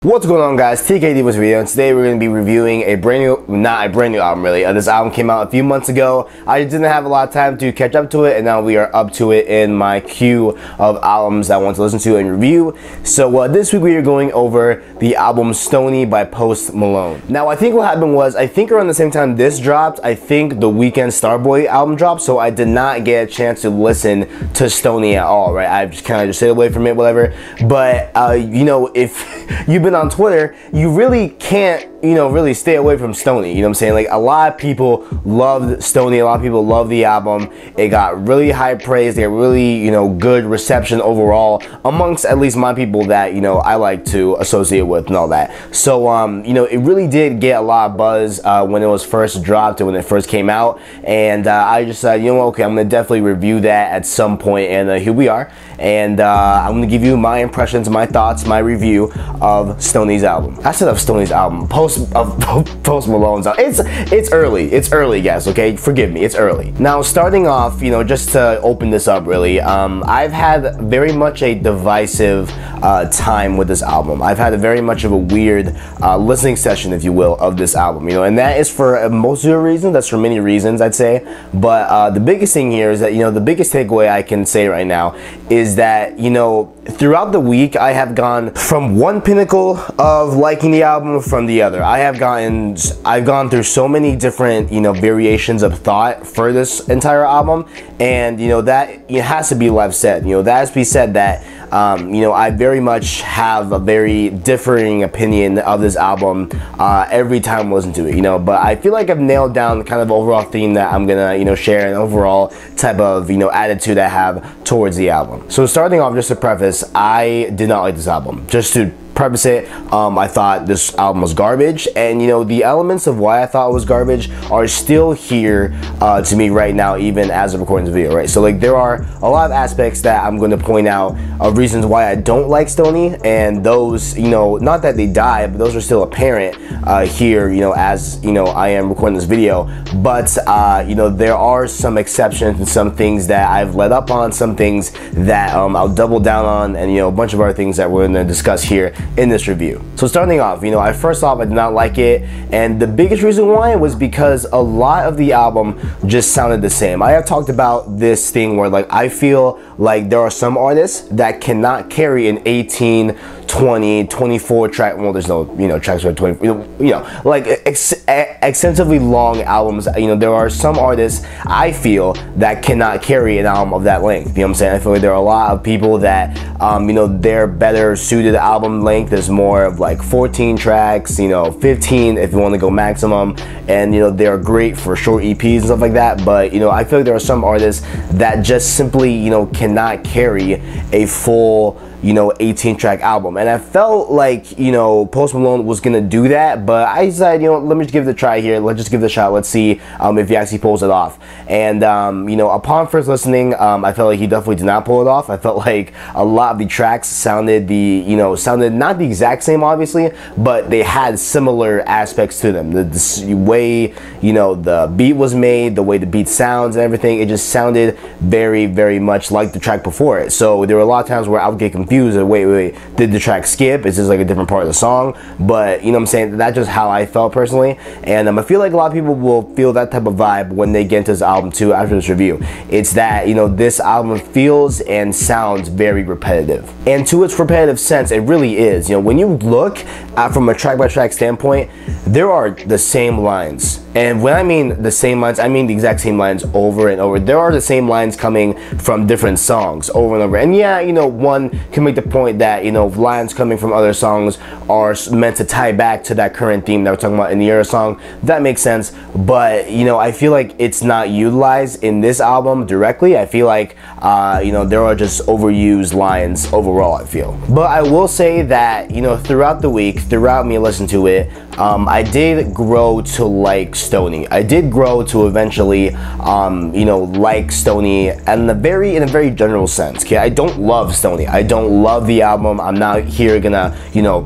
What's going on, guys? TKD was video, and today we're going to be reviewing a not a brand new album really. This album came out a few months ago. I didn't have a lot of time to catch up to it, and now we are up to it in my queue of albums that I want to listen to and review. So this week we are going over the album Stoney by Post Malone. Now I think what happened was, I think around the same time this dropped, I think the Weeknd Starboy album dropped, so I did not get a chance to listen to Stoney at all, right? I just kind of stayed away from it, whatever. But you know, if you've been on Twitter, you really can't, really stay away from Stoney. You know what I'm saying? Like, a lot of people loved Stoney, a lot of people loved the album. It got really high praise. They got really, good reception overall amongst at least my people that, I like to associate with and all that. So, it really did get a lot of buzz when it was first dropped and when it first came out. And I just said, okay, I'm going to definitely review that at some point. And here we are. And I'm going to give you my impressions, my thoughts, my review of Stoney's album. I said of Stoney's album, Post Malone's album. It's early, guys, okay? Forgive me, it's early. Now, starting off, just to open this up, really, I've had very much a divisive time with this album. I've had very much of a weird listening session, if you will, of this album, and that is for most of the reasons. That's for many reasons, I'd say. But the biggest thing here is that, the biggest takeaway I can say right now is that, throughout the week, I have gone from one pinnacle of liking the album from the other. I've gone through so many different, variations of thought for this entire album, and, that it has to be what I've said. That has to be said that, I very much have a very differing opinion of this album every time I listen to it, but I feel like I've nailed down the kind of overall theme that I'm gonna, share, an overall type of, attitude I have towards the album. So starting off, just to preface, I did not like this album. Just to preface it, I thought this album was garbage, and the elements of why I thought it was garbage are still here to me right now, even as of recording this video, right? So like, there are a lot of aspects that I'm going to point out of reasons why I don't like Stoney, and those, not that they die, but those are still apparent here, as I am recording this video. But there are some exceptions and some things that I've let up on, some things that I'll double down on, and a bunch of other things that we're going to discuss here in this review. So starting off, first off, I did not like it, and the biggest reason why was because a lot of the album just sounded the same. I have talked about this thing where, like, I feel like there are some artists that cannot carry an 18, 20, 24 track, well, there's no, tracks for 20, like extensively long albums. There are some artists I feel that cannot carry an album of that length. You know what I'm saying? I feel like there are a lot of people that, they're better suited album length is more of like 14 tracks, 15 if you want to go maximum, and they're great for short EPs and stuff like that. But I feel like there are some artists that just simply cannot carry a full 18 track album, and I felt like Post Malone was gonna do that, but I decided let me just give it a try here. Let's just give it a shot. Let's see if he actually pulls it off. And upon first listening, I felt like he definitely did not pull it off. I felt like a lot of the tracks sounded sounded not the exact same, obviously, but they had similar aspects to them. The way the beat was made, the way the beat sounds and everything, it just sounded very, very much like the track before it. So there were a lot of times where I would get confused. Wait, did the track skip? Is this like a different part of the song? But what I'm saying, that's just how I felt personally, and I feel like a lot of people will feel that type of vibe when they get into this album too after this review. It's that this album feels and sounds very repetitive, and to its repetitive sense, it really is. When you look from a track by track standpoint, there are the same lines. And when I mean the same lines, I mean the exact same lines over and over. There are the same lines coming from different songs over and over. And yeah, one can make the point that, lines coming from other songs are meant to tie back to that current theme that we're talking about in the other song. That makes sense. But, I feel like it's not utilized in this album directly. I feel like, there are just overused lines overall, I feel. But I will say that, throughout the week, throughout me listening to it, I did grow to like Stoney. I did grow to eventually, like Stoney in a very general sense. Okay, I don't love Stoney. I don't love the album. I'm not here gonna,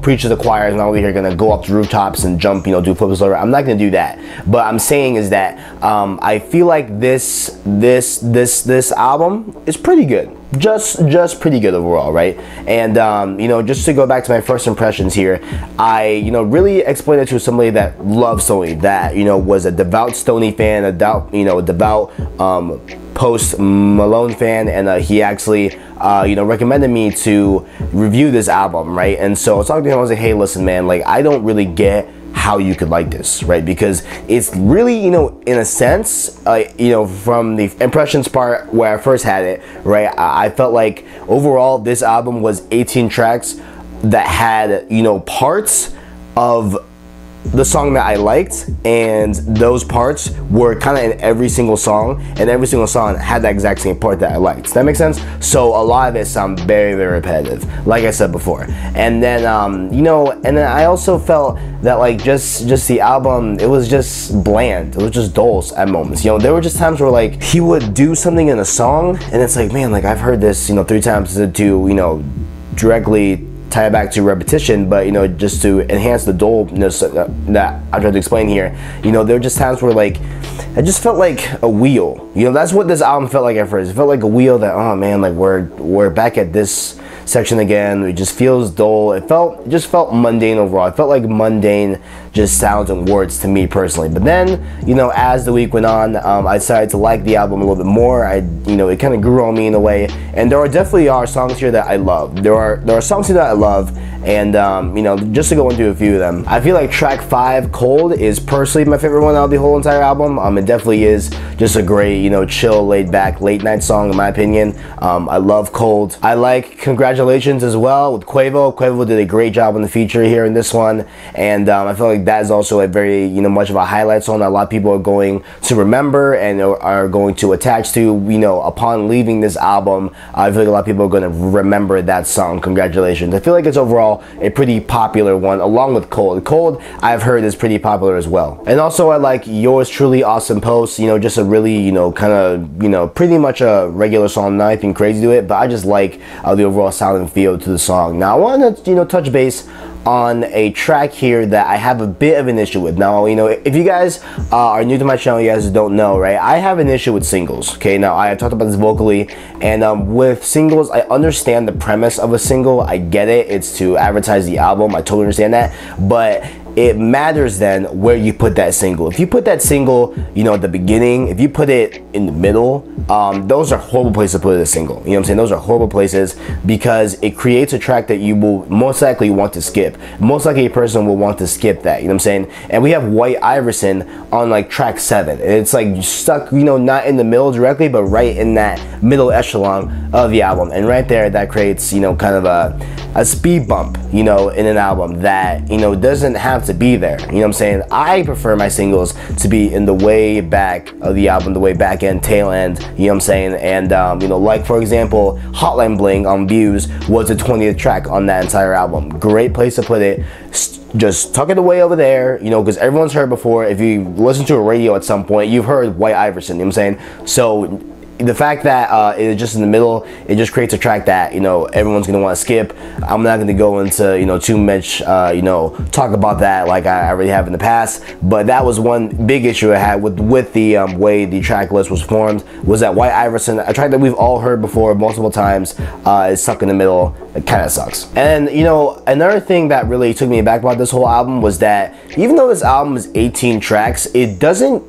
preach to the choir. I'm not here gonna go up to rooftops and jump, do flips over. I'm not gonna do that. But I'm saying is that I feel like this album is pretty good. just pretty good overall, right? And you know, just to go back to my first impressions here, I, you know, really explained it to somebody that loves Stoney, that, you know, was a devout Stoney fan, a devout Post Malone fan, and he actually you know, recommended me to review this album, right? And so I was talking to him, I was like, hey, listen, man, like, I don't really get how you could like this, right? Because it's really, you know, in a sense, you know, from the impressions part where I first had it, right, I felt like overall this album was 18 tracks that had, you know, parts of the song that I liked, and those parts were kind of in every single song, and every single song had that exact same part that I liked. Does that make sense? So a lot of it sound very, very repetitive, like I said before. And then you know, and then I also felt that like just the album, it was just bland, it was just dull at moments. You know, there were just times where like he would do something in a song and it's like, man, like I've heard this, you know, 3 times to, you know, directly tie it back to repetition, but you know, just to enhance the dullness that I tried to explain here, you know, there were just times where like it just felt like a wheel. You know, that's what this album felt like at first. It felt like a wheel that, oh man, like we're back at this section again. It just feels dull. It just felt mundane overall. It felt like mundane just sounds and words to me personally. But then, you know, as the week went on, I decided to like the album a little bit more. You know, it kind of grew on me in a way. And there definitely are songs here that I love. There are songs here that I love, and you know, just to go into a few of them, I feel like track 5, Cold, is personally my favorite one out of the whole entire album. It definitely is just a great, you know, chill, laid back, late night song in my opinion. I love Cold. I like Congratulations as well with Quavo. Quavo did a great job on the feature here in this one, and I feel like that is also a very, you know, much of a highlight song that a lot of people are going to remember and are going to attach to, you know, upon leaving this album. I feel like a lot of people are going to remember that song, Congratulations. I feel like it's overall a pretty popular one, along with Cold. Cold, I've heard, is pretty popular as well. And also I like Yours Truly, Awesome Post, you know, just a really, you know, kind of, you know, pretty much a regular song, nothing crazy to it, but I just like the overall sound and feel to the song. Now I want to, you know, touch base on a track here that I have a bit of an issue with. Now, you know, if you guys are new to my channel, you guys don't know, right? I have an issue with singles, okay? Now, I talked about this vocally, and with singles, I understand the premise of a single. I get it. It's to advertise the album. I totally understand that. But it matters then where you put that single. If you put that single, you know, at the beginning, if you put it in the middle, those are horrible places to put a single. You know what I'm saying? Those are horrible places because it creates a track that you will most likely want to skip. Most likely a person will want to skip that. You know what I'm saying? And we have White Iverson on like track 7. And it's like stuck, you know, not in the middle directly, but right in that middle echelon of the album. And right there, that creates, you know, kind of a speed bump, you know, in an album that, you know, doesn't have to be there. You know what I'm saying? I prefer my singles to be in the way back of the album, the way back end, tail end, you know what I'm saying? And you know, like for example, Hotline Bling on Views was the 20th track on that entire album. Great place to put it. Just tuck it away over there, you know, because everyone's heard before. If you listen to a radio at some point, you've heard White Iverson, you know what I'm saying? So the fact that it is just in the middle, it just creates a track that, you know, everyone's gonna want to skip. I'm not gonna go into, you know, too much, you know, talk about that like I already have in the past. But that was one big issue I had with the way the track list was formed, was that White Iverson, a track that we've all heard before multiple times, is stuck in the middle. It kind of sucks. And you know, another thing that really took me back about this whole album was that even though this album is 18 tracks, it doesn't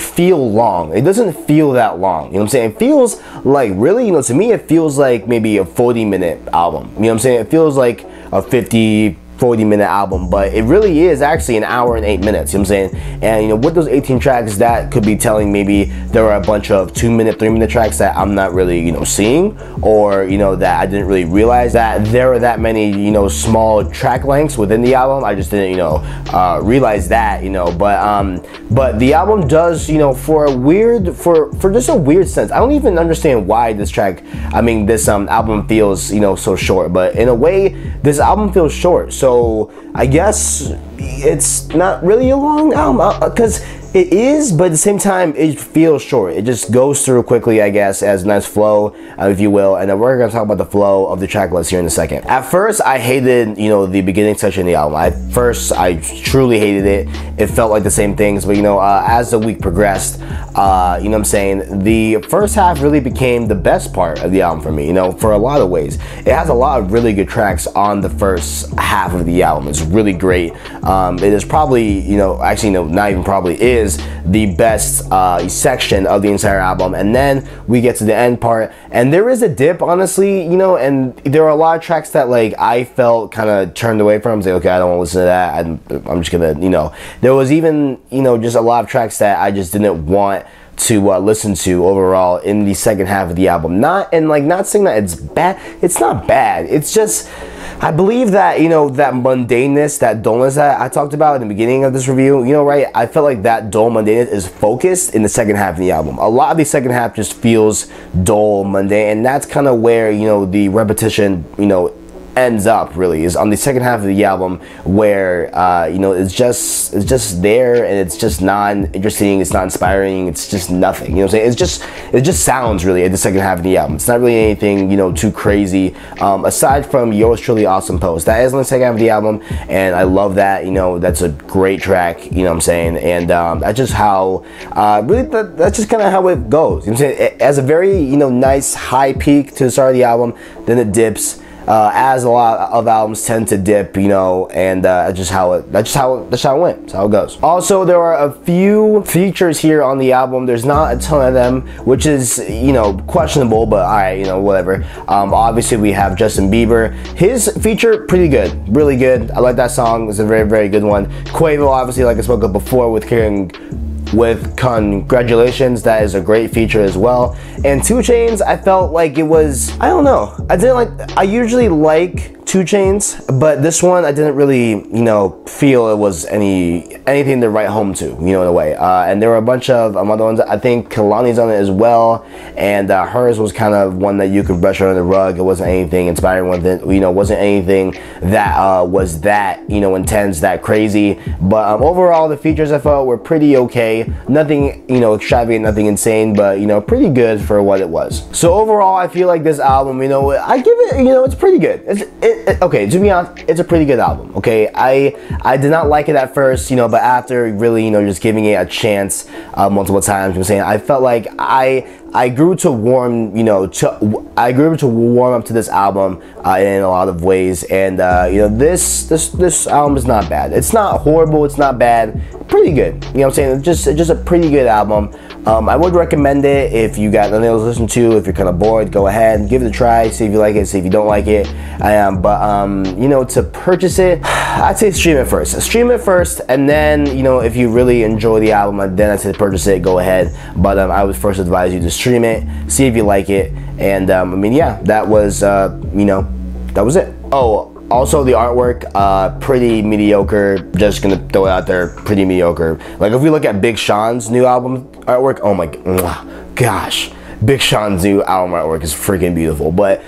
feel long. It doesn't feel that long. You know what I'm saying? It feels like, really, you know, to me, it feels like maybe a 40-minute album. You know what I'm saying? It feels like a 40-minute album, but it really is actually an hour and 8 minutes, you know what I'm saying? And you know, with those 18 tracks, that could be telling maybe there are a bunch of 2-minute, 3-minute tracks that I'm not really, you know, seeing, or you know, that I didn't really realize that there are that many, you know, small track lengths within the album. I just didn't, you know, realize that, you know, but the album does, you know, for just a weird sense. I don't even understand why this track, I mean, this album feels, you know, so short, but in a way, this album feels short. So I guess it's not really a long album, because it is, but at the same time, it feels short. It just goes through quickly, I guess, as a nice flow, if you will. And then we're gonna talk about the flow of the track list here in a second. At first, I hated, you know, the beginning section of the album. At first, I truly hated it. It felt like the same things, but you know, as the week progressed, you know what I'm saying, the first half really became the best part of the album for me, you know, for a lot of ways. It has a lot of really good tracks on the first half of the album. It's really great. It is probably, you know, actually no, not even probably, is the best section of the entire album. And then we get to the end part, and there is a dip, honestly, you know, and there are a lot of tracks that like I felt kind of turned away from. I was like, okay, I don't want to listen to that. I'm just gonna, you know, there was even, you know, just a lot of tracks that I just didn't want to listen to overall in the second half of the album. Not saying that it's bad. It's not bad. It's just, I believe that, you know, that mundaneness, that dullness that I talked about in the beginning of this review, you know, right? I felt like that dull mundaneness is focused in the second half of the album. A lot of the second half just feels dull, mundane, and that's kind of where, you know, the repetition, you know, ends up, really, is on the second half of the album, where you know, it's just there, and it's just not interesting, it's not inspiring, it's just nothing, you know what I'm saying? It just sounds, really, at the second half of the album. It's not really anything, you know, too crazy, aside from Yours Truly Awesome Post. That is on the second half of the album, and I love that, you know, that's a great track, you know what I'm saying? And that's just how, really, that's just kind of how it goes, you know what I'm saying? It has a very, you know, nice high peak to the start of the album, then it dips, as a lot of albums tend to dip, you know, and that's just how it went. That's how it goes. Also, there are a few features here on the album. There's not a ton of them, which is, you know, questionable, but alright, you know, whatever. Obviously, we have Justin Bieber. His feature, pretty good, really good. I like that song. It's a very, very good one. Quavo, obviously, like I spoke of before, with Congratulations, that is a great feature as well. And 2 Chainz, I felt like it was, I don't know, I usually like 2 Chainz, but this one I didn't really, you know, feel it was anything to write home to, you know, in a way. And there were a bunch of other ones. I think Kalani's on it as well, and hers was kind of one that you could brush under the rug. It wasn't anything inspiring with it, you know, wasn't anything that was that, you know, intense, that crazy. But overall, the features I felt were pretty okay. Nothing, you know, extravagant, nothing insane, but, you know, pretty good for what it was. So overall, I feel like this album, you know, I give it, you know, it's pretty good. Okay, to be honest, it's a pretty good album, okay? I did not like it at first, you know, but after really, you know, just giving it a chance multiple times, I'm saying, I felt like I grew to warm, you know, I grew to warm up to this album in a lot of ways, and you know, this album is not bad. It's not horrible, it's not bad, pretty good. You know what I'm saying? It's just a pretty good album. I would recommend it if you got nothing else to listen to. If you're kind of bored, go ahead, give it a try, see if you like it, see if you don't like it. You know, to purchase it, I'd say stream it first. Stream it first, and then, you know, if you really enjoy the album, then I'd say purchase it, go ahead. But I would first advise you to stream it, see if you like it, and I mean, yeah, that was, you know, that was it. Oh, also the artwork, pretty mediocre. Just gonna throw it out there, pretty mediocre. Like, if we look at Big Sean's new album artwork, oh my gosh, Big Sean's new album artwork is freaking beautiful. But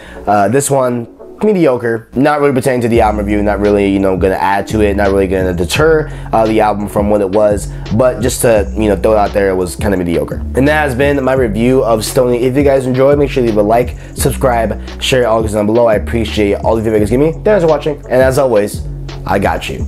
this one, mediocre, not really pertaining to the album review, not really, you know, gonna add to it, not really gonna deter the album from what it was, but just to, you know, throw it out there, it was kind of mediocre. And that has been my review of Stoney. If you guys enjoyed, make sure you leave a like, subscribe, share all this down below. I appreciate all the feedback you guys give me. Thanks for watching, and as always, I got you.